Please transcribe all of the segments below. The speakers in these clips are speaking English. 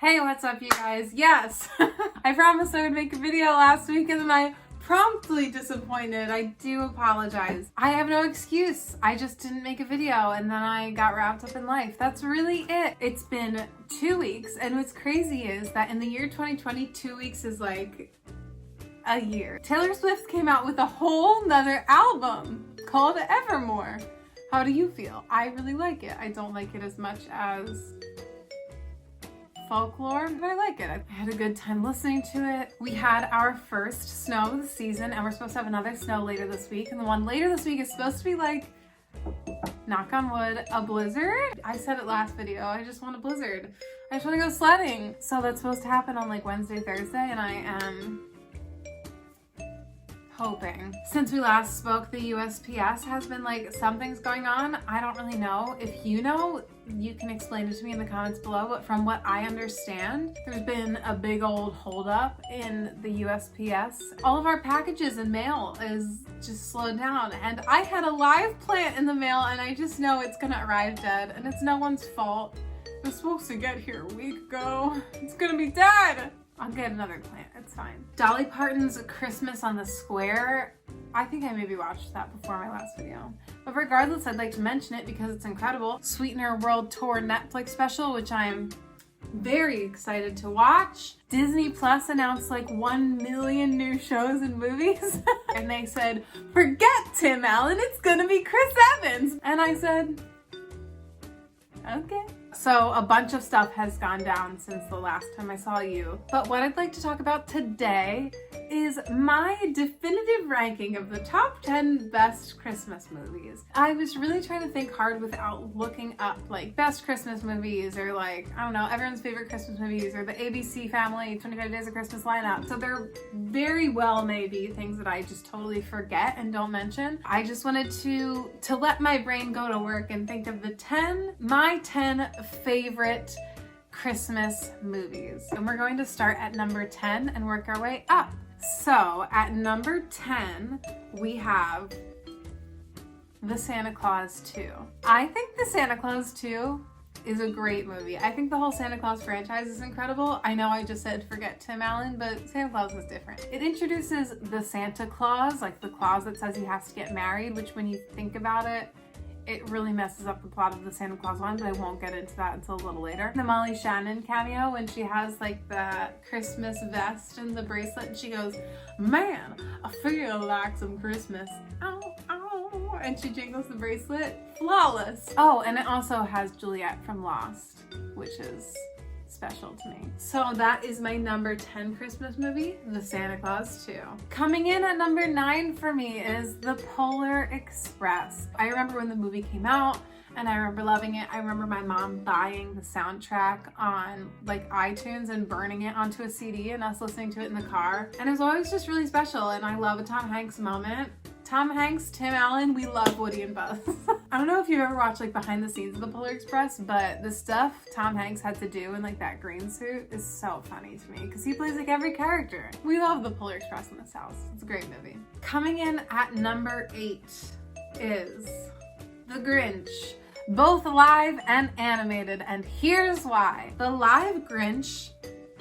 Hey, what's up, you guys? Yes, I promised I would make a video last week and then I promptly disappointed. I do apologize. I have no excuse. I just didn't make a video and then I got wrapped up in life. That's really it. It's been 2 weeks, and what's crazy is that in the year 2020, 2 weeks is like a year. Taylor Swift came out with a whole nother album called Evermore. How do you feel? I really like it. I don't like it as much as Folklore, but I like it. I had a good time listening to it. We had our first snow of the season, and we're supposed to have another snow later this week, and the one later this week is supposed to be like, knock on wood, a blizzard. I said it last video, I just want a blizzard. I just want to go sledding. So that's supposed to happen on like Wednesday, Thursday, and I am hoping. Since we last spoke, the USPS has been like, something's going on. I don't really know. If you know, you can explain it to me in the comments below, but from what I understand, there's been a big old holdup in the USPS. All of our packages and mail is just slowed down, and I had a live plant in the mail and I just know it's gonna arrive dead, and it's no one's fault. It was supposed to get here a week ago. It's gonna be dead. I'll get another plant, it's fine. Dolly Parton's Christmas on the Square, I think I maybe watched that before my last video. But regardless, I'd like to mention it because it's incredible. Sweetener World Tour Netflix special, which I'm very excited to watch. Disney Plus announced like 1 million new shows and movies. And they said, forget Tim Allen, it's gonna be Chris Evans. And I said, okay. So a bunch of stuff has gone down since the last time I saw you. But what I'd like to talk about today is my definitive ranking of the top 10 best Christmas movies. I was really trying to think hard without looking up like best Christmas movies or like, I don't know, everyone's favorite Christmas movies or the ABC Family 25 Days of Christmas lineup. So there very well may be things that I just totally forget and don't mention. I just wanted to let my brain go to work and think of my 10 favorite Christmas movies. And we're going to start at number 10 and work our way up. So at number 10, we have The Santa Claus 2. I think The Santa Claus 2 is a great movie. I think the whole Santa Claus franchise is incredible. I know I just said forget Tim Allen, but Santa Claus is different. It introduces the Santa Claus, like the clause that says he has to get married, which when you think about it, it really messes up the plot of the Santa Claus one, but I won't get into that until a little later. The Molly Shannon cameo when she has like the Christmas vest and the bracelet and she goes, man, I feel like some Christmas. Ow, ow. And she jingles the bracelet. Flawless. Oh, and it also has Juliet from Lost, which is special to me. So that is my number 10 Christmas movie, The Santa Claus 2. Coming in at number 9 for me is The Polar Express. I remember when the movie came out and I remember loving it. I remember my mom buying the soundtrack on like iTunes and burning it onto a CD and us listening to it in the car. And it was always just really special, and I love a Tom Hanks moment. Tom Hanks, Tim Allen, we love Woody and Buzz. I don't know if you've ever watched like behind the scenes of the Polar Express, but the stuff Tom Hanks had to do in like that green suit is so funny to me because he plays like every character. We love the Polar Express in this house. It's a great movie. Coming in at number 8 is The Grinch. Both live and animated, and here's why. The live Grinch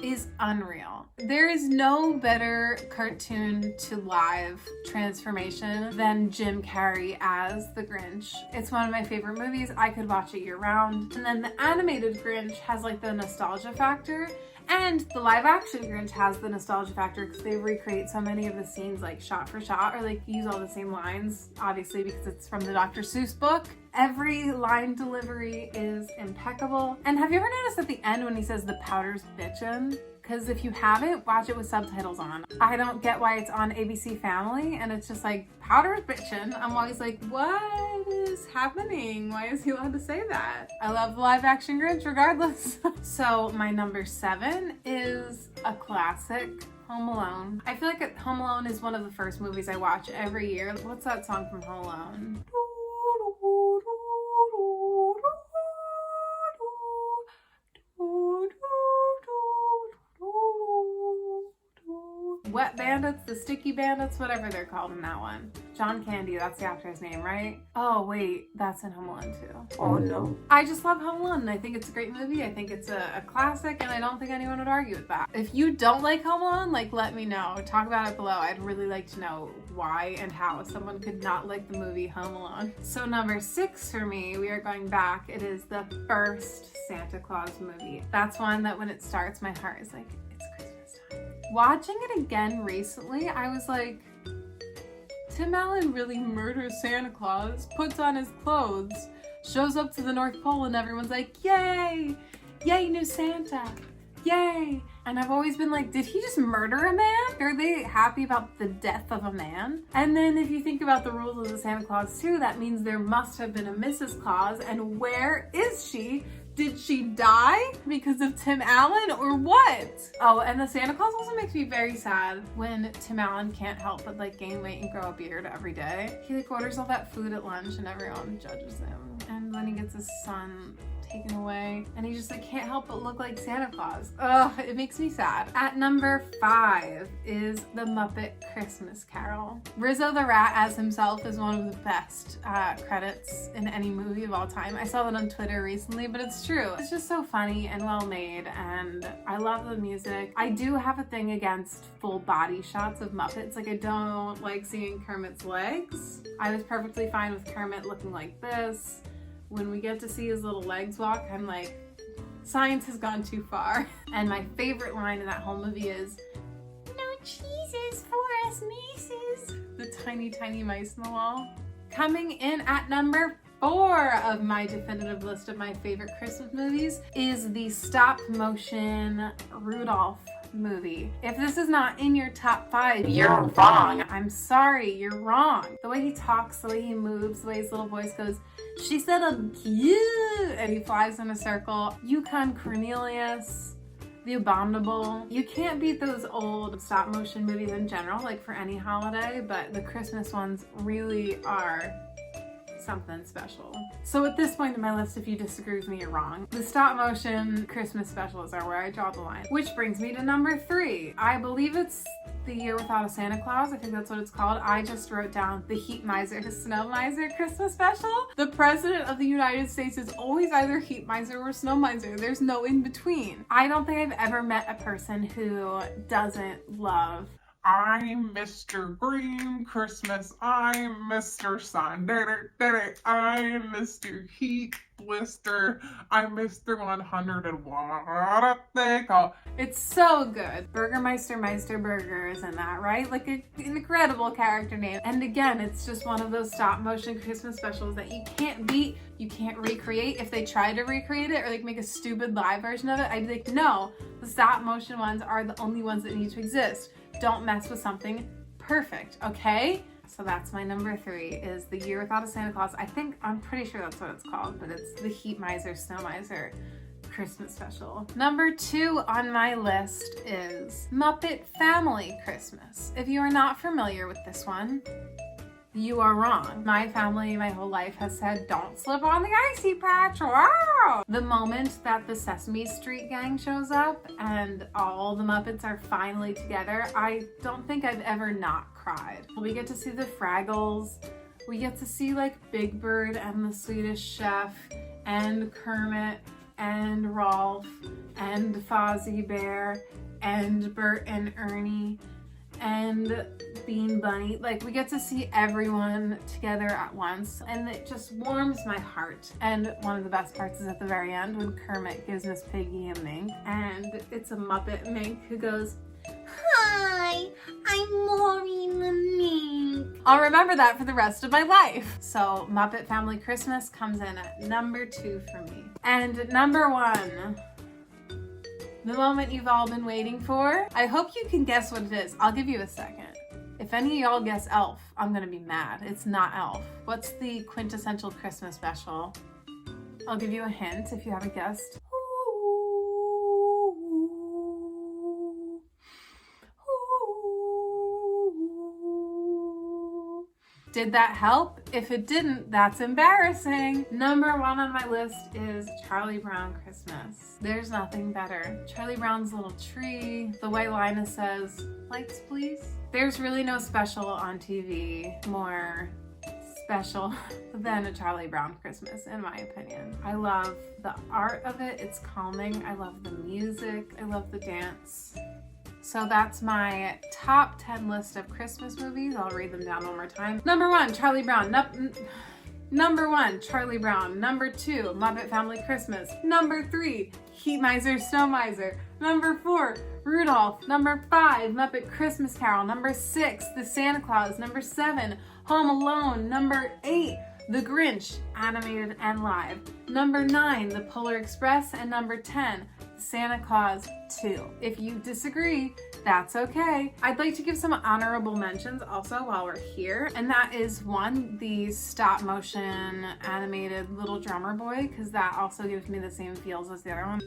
is unreal. There is no better cartoon to live transformation than Jim Carrey as the Grinch. It's one of my favorite movies. I could watch it year round. And then the animated Grinch has like the nostalgia factor, and the live action Grinch has the nostalgia factor because they recreate so many of the scenes like shot for shot, or like use all the same lines, obviously because it's from the Dr. Seuss book. Every line delivery is impeccable. And have you ever noticed at the end when he says the powder's bitchin'? Because if you haven't, watch it with subtitles on. I don't get why it's on ABC Family and it's just like, powder's bitchin'. I'm always like, what is happening? Why is he allowed to say that? I love the live action Grinch regardless. So my number 7 is a classic, Home Alone. I feel like Home Alone is one of the first movies I watch every year. What's that song from Home Alone? Wet Bandits, the Sticky Bandits, whatever they're called in that one. John Candy, that's the actor's name, right? Oh wait, that's in Home Alone too. Oh no. I just love Home Alone, and I think it's a great movie. I think it's a classic, and I don't think anyone would argue with that. If you don't like Home Alone, like, let me know. Talk about it below. I'd really like to know why and how someone could not like the movie Home Alone. So number 6 for me, we are going back. It is the first Santa Claus movie. That's one that when it starts, my heart is like, it's Christmas time. Watching it again recently, I was like, Tim Allen really murders Santa Claus, puts on his clothes, shows up to the North Pole, and everyone's like, yay! Yay, new Santa! Yay! And I've always been like, did he just murder a man? Are they happy about the death of a man? And then if you think about the rules of the Santa Claus too, that means there must have been a Mrs. Claus, and where is she? Did she die because of Tim Allen or what? Oh, and the Santa Claus also makes me very sad when Tim Allen can't help but like gain weight and grow a beard every day. He like orders all that food at lunch and everyone judges him. And then he gets his son taken away and he just like can't help but look like Santa Claus. Ugh, it makes me sad. At number 5 is The Muppet Christmas Carol. Rizzo the Rat as himself is one of the best credits in any movie of all time. I saw that on Twitter recently, but it's true. It's just so funny and well made, and I love the music. I do have a thing against full body shots of Muppets. Like, I don't like seeing Kermit's legs. I was perfectly fine with Kermit looking like this. When we get to see his little legs walk, I'm like, science has gone too far. And my favorite line in that whole movie is, "No cheeses for us mices." The tiny, tiny mice in the wall. Coming in at number 4 of my definitive list of my favorite Christmas movies is the stop motion Rudolph movie. If this is not in your top 5, you're wrong. I'm sorry, you're wrong. The way he talks, the way he moves, the way his little voice goes, "She said I'm cute," and he flies in a circle. Yukon Cornelius, The Abominable. You can't beat those old stop motion movies in general, like for any holiday, but the Christmas ones really are something special. So at this point in my list, if you disagree with me, you're wrong. The stop motion Christmas specials are where I draw the line. Which brings me to number 3. I believe it's The Year Without a Santa Claus. I think that's what it's called. I just wrote down the Heat Miser, the Snow Miser Christmas special. The President of the United States is always either Heat Miser or Snow Miser. There's no in between. I don't think I've ever met a person who doesn't love I'm Mr. Green Christmas. I'm Mr. Sun. I'm Mr. Heat Blister. I'm Mr. 100 and what they call. It's so good. Burgermeister Meister Burger is in that, right? Like an incredible character name. And again, it's just one of those stop motion Christmas specials that you can't beat, you can't recreate. If they try to recreate it or like make a stupid live version of it, I'd be like, no, the stop motion ones are the only ones that need to exist. Don't mess with something perfect, okay? So that's my number 3 is The Year Without a Santa Claus. I'm pretty sure that's what it's called, but it's the Heat Miser, Snow Miser Christmas special. Number 2 on my list is Muppet Family Christmas. If you are not familiar with this one, you are wrong. My family, my whole life has said, don't slip on the icy patch. Wow! The moment that the Sesame Street gang shows up and all the Muppets are finally together, I don't think I've ever not cried. We get to see the Fraggles. We get to see like Big Bird and the Swedish Chef and Kermit and Rolf and Fozzie Bear and Bert and Ernie and Bean Bunny. Like, we get to see everyone together at once, and it just warms my heart. And one of the best parts is at the very end when Kermit gives Miss Piggy a mink, and it's a Muppet mink who goes, "Hi, I'm Maureen the mink." I'll remember that for the rest of my life. So Muppet Family Christmas comes in at number 2 for me. And number 1, the moment you've all been waiting for. I hope you can guess what it is. I'll give you a second. If any of y'all guess Elf, I'm gonna be mad. It's not Elf. What's the quintessential Christmas special? I'll give you a hint if you haven't guessed. Did that help? If it didn't, that's embarrassing. Number 1 on my list is Charlie Brown Christmas. There's nothing better. Charlie Brown's little tree, the way Linus says, "Lights please." There's really no special on TV more special than a Charlie Brown Christmas, in my opinion. I love the art of it. It's calming. I love the music. I love the dance. So that's my top 10 list of Christmas movies. I'll read them down one more time. Number 1, Charlie Brown. Number 1, Charlie Brown. Number 2, Muppet Family Christmas. Number 3, Heat Miser, Snow Miser. Number 4, Rudolph. Number 5, Muppet Christmas Carol. Number 6, The Santa Claus. Number 7, Home Alone. Number 8, The Grinch, animated and live. Number 9, The Polar Express. And number 10, Santa Claus 2. If you disagree, that's okay. I'd like to give some honorable mentions also while we're here, and that is 1, the stop motion animated Little Drummer Boy, because that also gives me the same feels as the other one.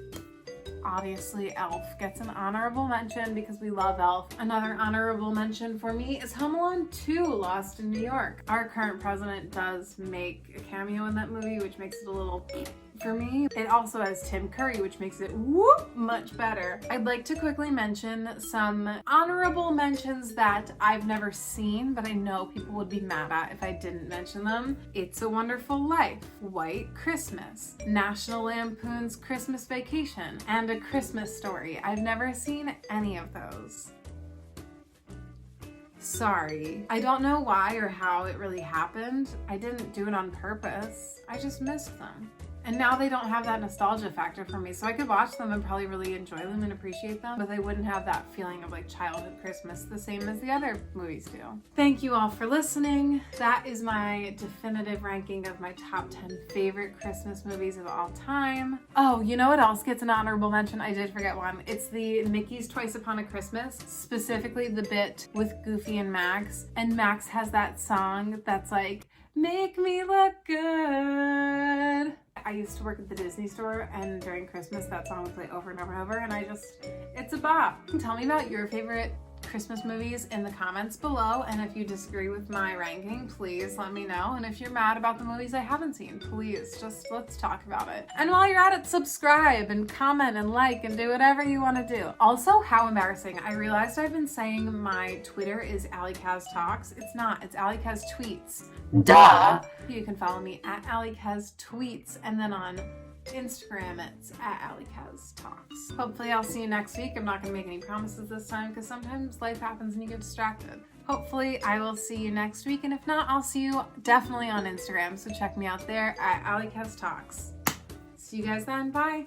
Obviously, Elf gets an honorable mention because we love Elf. Another honorable mention for me is Home Alone 2, Lost in New York. Our current president does make a cameo in that movie, which makes it a little for me. It also has Tim Curry, which makes it whoop much better. I'd like to quickly mention some honorable mentions that I've never seen, but I know people would be mad at if I didn't mention them. It's a Wonderful Life, White Christmas, National Lampoon's Christmas Vacation, and A Christmas Story. I've never seen any of those. Sorry. I don't know why or how it really happened. I didn't do it on purpose. I just missed them. And now they don't have that nostalgia factor for me, so I could watch them and probably really enjoy them and appreciate them, but they wouldn't have that feeling of like childhood Christmas the same as the other movies do. Thank you all for listening. That is my definitive ranking of my top 10 favorite Christmas movies of all time. Oh, you know what else gets an honorable mention? I did forget one. It's the Mickey's Twice Upon a Christmas, specifically the bit with Goofy and Max. And Max has that song that's like, "Make me look good." I used to work at the Disney store, and during Christmas that song would play over and over and over, and it's a bop. Tell me about your favorite Christmas movies in the comments below, and if you disagree with my ranking, please let me know. And if you're mad about the movies I haven't seen, please just let's talk about it. And while you're at it, subscribe and comment and like and do whatever you want to do. Also, how embarrassing. I realized I've been saying my Twitter is AllieKaz Talks. It's not, it's AllieKaz Tweets. Duh! You can follow me at AllieKaz Tweets, and then on Instagram it's at AllieKaz Talks. Hopefully I'll see you next week. I'm not going to make any promises this time because sometimes life happens and you get distracted. Hopefully I will see you next week, and if not, I'll see you definitely on Instagram, so check me out there at AllieKaz Talks. See you guys then. Bye!